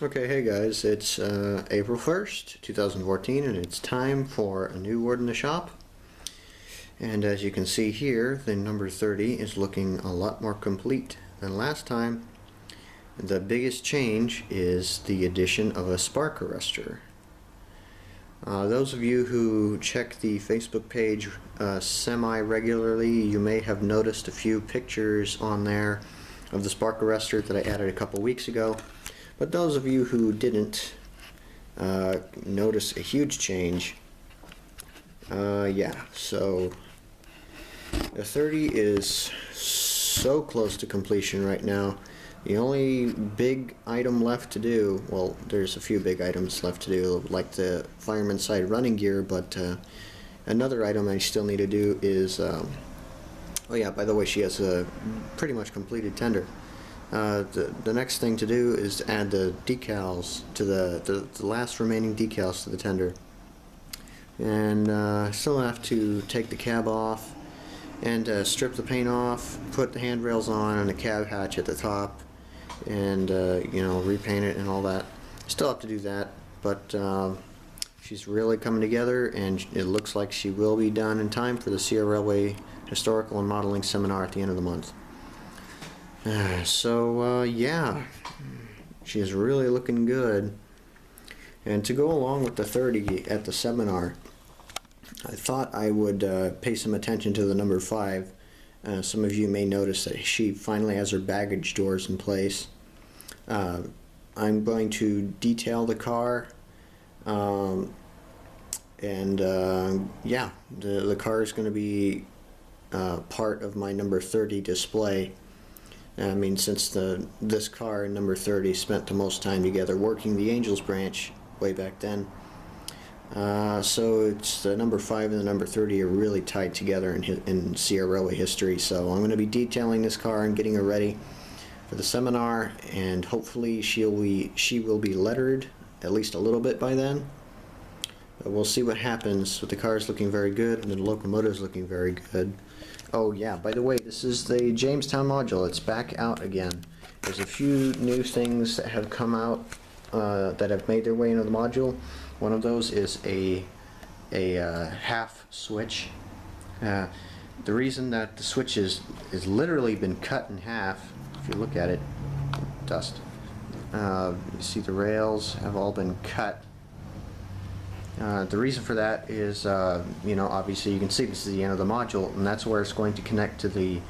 Okay, hey guys, it's April 1st, 2014, and it's time for a new word in the shop. And as you can see here, the number 30 is looking a lot more complete than last time. The biggest change is the addition of a spark arrestor. Those of you who check the Facebook page semi-regularly, you may have noticed a few pictures on there of the spark arrestor that I added a couple weeks ago. But those of you who didn't notice a huge change, yeah, so the 30 is so close to completion right now. The only big item left to do, well, there's a few big items left to do, like the fireman's side running gear, but another item I still need to do is, oh yeah, by the way, she has a pretty much completed tender. The next thing to do is to add the decals to the last remaining decals to the tender. And I still have to take the cab off and strip the paint off, put the handrails on and the cab hatch at the top, and you know, repaint it and all that. Still have to do that, but she's really coming together, and it looks like she will be done in time for the Sierra Railway Historical and Modeling Seminar at the end of the month. Yeah, she's really looking good. And to go along with the 30 at the seminar, I thought I would pay some attention to the number 5. Some of you may notice that she finally has her baggage doors in place. I'm going to detail the car, yeah, the car is going to be part of my number 30 display. I mean, since this car and number 30 spent the most time together working the Angels branch way back then. So it's the number 5 and the number 30 are really tied together in Sierra Railway history. So I'm going to be detailing this car and getting her ready for the seminar, and hopefully she will be lettered at least a little bit by then. But we'll see what happens. But the car is looking very good, and the locomotive is looking very good. Oh yeah, by the way, this is the Jamestown module. It's back out again. There's a few new things that have come out that have made their way into the module. One of those is a half switch. The reason that the switch is literally been cut in half, if you look at it, dust. You see the rails have all been cut. The reason for that is, you know, obviously you can see this is the end of the module, and that's where it's going to connect to the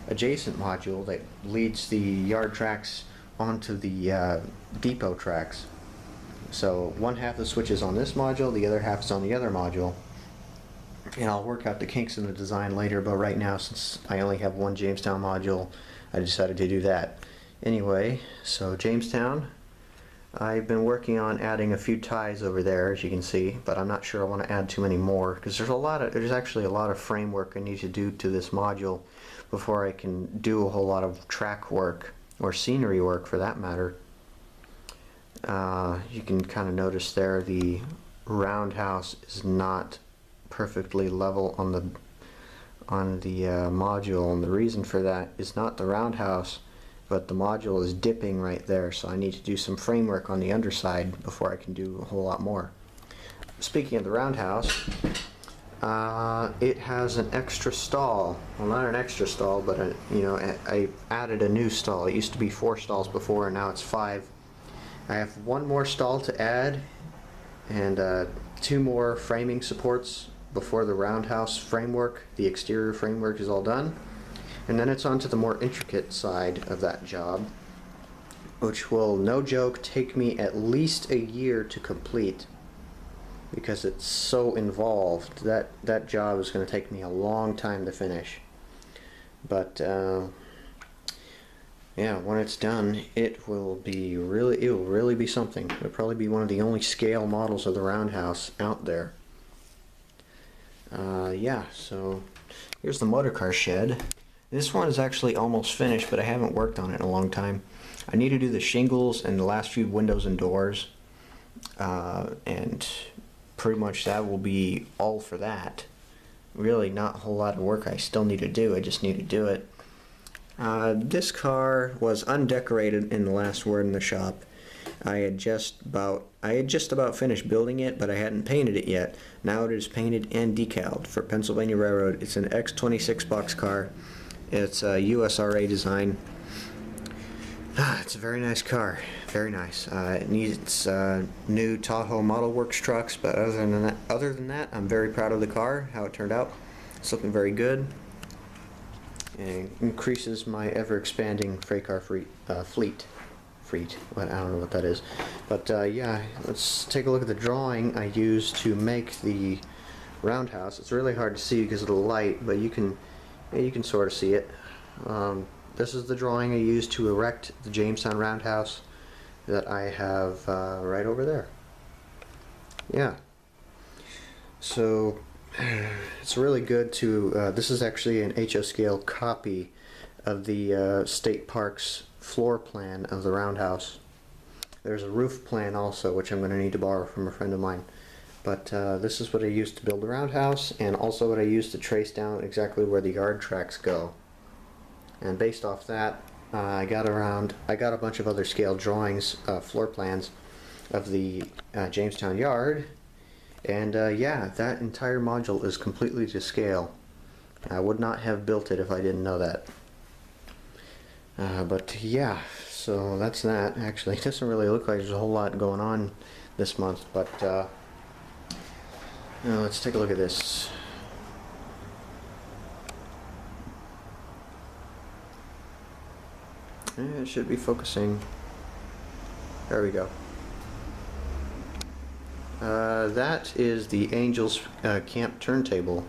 adjacent module that leads the yard tracks onto the depot tracks. So one half of the switch is on this module, the other half is on the other module. And I'll work out the kinks in the design later, but right now, since I only have one Jamestown module, I decided to do that. Anyway, so Jamestown, I've been working on adding a few ties over there, as you can see, but I'm not sure I want to add too many more, because there's actually a lot of framework I need to do to this module before I can do a whole lot of track work, or scenery work for that matter. You can kind of notice there the roundhouse is not perfectly level on the module, and the reason for that is not the roundhouse, but the module is dipping right there, so I need to do some framework on the underside before I can do a whole lot more. Speaking of the roundhouse, it has an extra stall. Well, not an extra stall, but you know, I added a new stall. It used to be 4 stalls before, and now it's 5. I have 1 more stall to add, and 2 more framing supports before the roundhouse framework, the exterior framework, is all done. And then it's on to the more intricate side of that job, which will, no joke, take me at least a year to complete, because it's so involved. That job is going to take me a long time to finish. But yeah, when it's done, it will really be something. It'll probably be one of the only scale models of the roundhouse out there. Yeah, so here's the motorcar shed. This one is actually almost finished, but I haven't worked on it in a long time. I need to do the shingles and the last few windows and doors, and pretty much that will be all for that. Really not a whole lot of work I still need to do, I just need to do it. This car was undecorated in the last word in the shop. I had just about finished building it, but I hadn't painted it yet. Now it is painted and decaled for Pennsylvania Railroad. It's an X26 boxcar. It's a USRA design. It's a very nice car, very nice. It needs new Tahoe Model Works trucks, but other than that, I'm very proud of the car, how it turned out. It's looking very good, and increases my ever-expanding freight car fleet. I don't know what that is, but yeah, let's take a look at the drawing I used to make the roundhouse. It's really hard to see because of the light, but you can sort of see it. This is the drawing I used to erect the Jamestown Roundhouse that I have right over there. Yeah. So it's really good to, this is actually an HO scale copy of the State Parks floor plan of the Roundhouse. There's a roof plan also, which I'm going to need to borrow from a friend of mine. But this is what I used to build the Roundhouse, and also what I used to trace down exactly where the yard tracks go. And based off that, I got a bunch of other scale drawings, floor plans of the Jamestown yard, and yeah, that entire module is completely to scale. I would not have built it if I didn't know that. But yeah, so that's that. Actually, it doesn't really look like there's a whole lot going on this month, but let's take a look at this. It should be focusing. There we go. That is the Angels Camp turntable,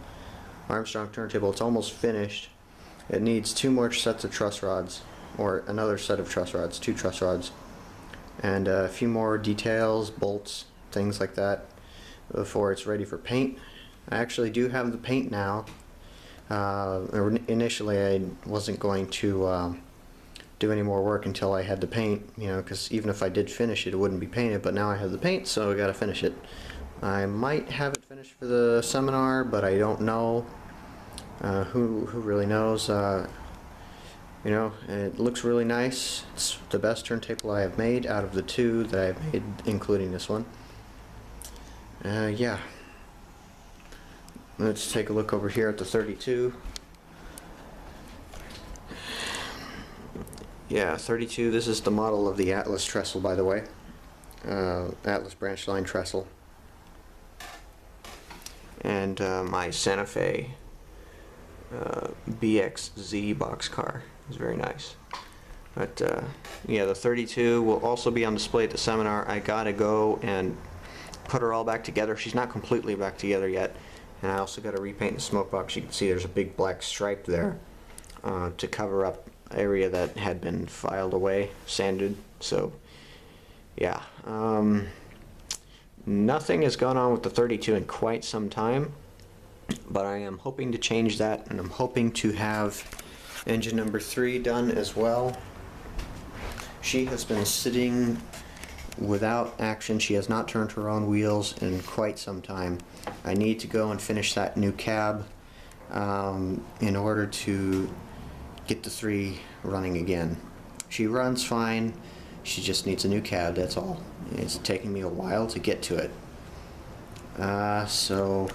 Armstrong turntable. It's almost finished. It needs 2 more sets of truss rods, or another set of truss rods, 2 truss rods, and a few more details, bolts, things like that, before it's ready for paint. I actually do have the paint now. Initially I wasn't going to do any more work until I had the paint, you know, because even if I did finish it, it wouldn't be painted, but now I have the paint, so I gotta finish it. I might have it finished for the seminar, but I don't know. Who really knows? You know, it looks really nice. It's the best turntable I have made out of the 2 that I've made, including this one. Yeah. Let's take a look over here at the 32. Yeah, 32, this is the model of the Atlas trestle, by the way. Atlas branch line trestle. And my Santa Fe BXZ boxcar is very nice. But yeah, the 32 will also be on display at the seminar. I gotta go and put her all back together. She's not completely back together yet. And I also gotta repaint the smoke box. You can see there's a big black stripe there to cover up area that had been filed away, sanded. So yeah, nothing has gone on with the 32 in quite some time, but I am hoping to change that, and I'm hoping to have engine number 3 done as well. She has been sitting without action. She has not turned her own wheels in quite some time. I need to go and finish that new cab in order to get the 3 running again. She runs fine, she just needs a new cab, that's all. It's taking me a while to get to it. So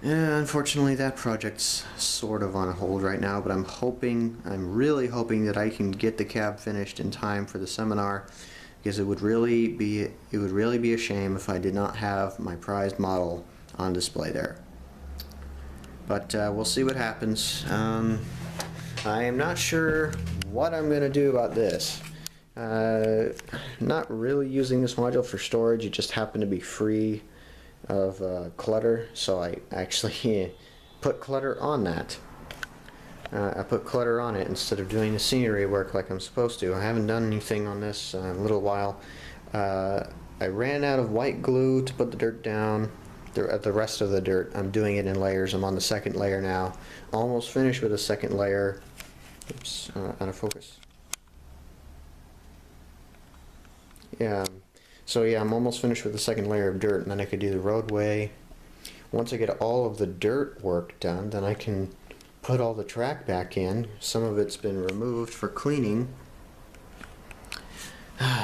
unfortunately that project's sort of on hold right now, but I'm really hoping that I can get the cab finished in time for the seminar, because it would really be a shame if I did not have my prized model on display there. But we'll see what happens. I am not sure what I'm going to do about this. Not really using this module for storage. It just happened to be free of clutter, so I actually put clutter on that. I put clutter on it instead of doing the scenery work like I'm supposed to. I haven't done anything on this in a little while. I ran out of white glue to put the dirt down. The rest of the dirt, I'm doing it in layers. I'm on the 2nd layer now. Almost finished with the 2nd layer. Oops, out of focus. Yeah, so yeah, I'm almost finished with the 2nd layer of dirt, and then I could do the roadway. Once I get all of the dirt work done, then I can put all the track back in. Some of it's been removed for cleaning.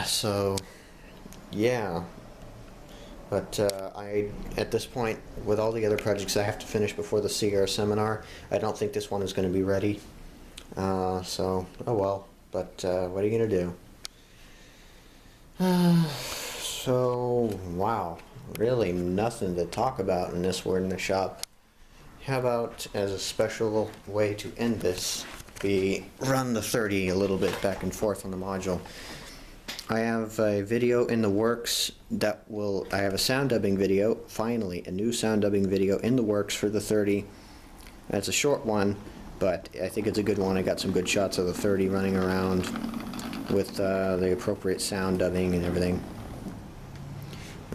So, yeah. But at this point, with all the other projects I have to finish before the CR seminar, I don't think this one is going to be ready. So, oh well. But what are you going to do? So, wow. Really nothing to talk about in this Word in the Shop. How about, as a special way to end this, we run the 30 a little bit back and forth on the module. I have a video in the works that I have a sound dubbing video, finally, a new sound dubbing video in the works for the 30. It's a short one, but I think it's a good one. I got some good shots of the 30 running around with the appropriate sound dubbing and everything.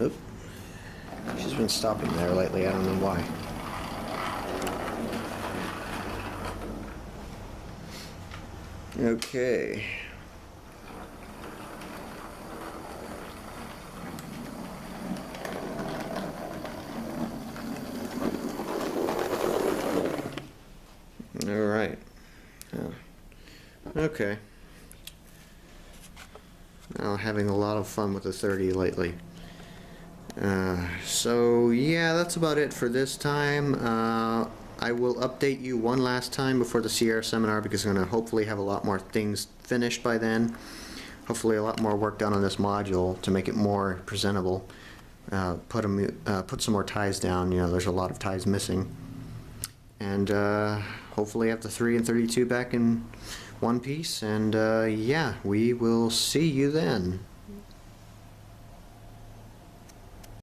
Oop. She's been stopping there lately, I don't know why. Okay. All right. Oh. Okay. Well, having a lot of fun with the 30 lately. So yeah, that's about it for this time. I will update you one last time before the CR seminar because I'm going to hopefully have a lot more things finished by then. Hopefully a lot more work done on this module to make it more presentable. Put some more ties down. You know, there's a lot of ties missing. And hopefully have the 3 and 32 back in one piece. And yeah, we will see you then.